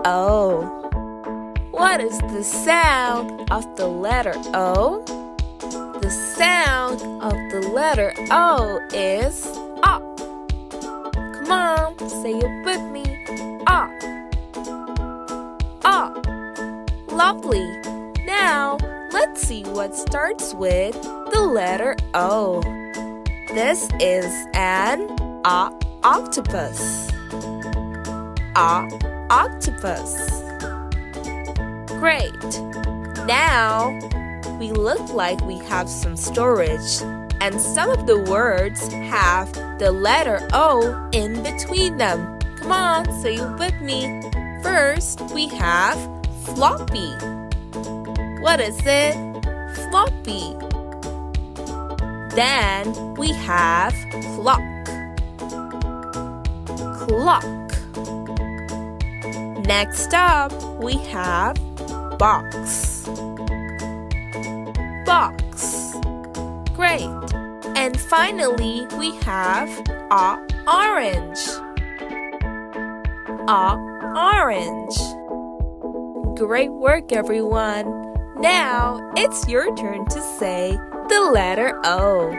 O. What is the sound of the letter O? The sound of the letter O is A. Come on, say it with me. A. A. Lovely. Now, let's see what starts with the letter O. This is an octopus. Octopus. Great. Now, we look like we have some storage, and some of the words have the letter O in between them. Come on, say it with me. First, we have floppy. What is it? Floppy. Then we have clock. Clock. Next up, we have box. Box. Great. And finally, we have orange. Orange. Great work, everyone. Now, it's your turn to say the letter O.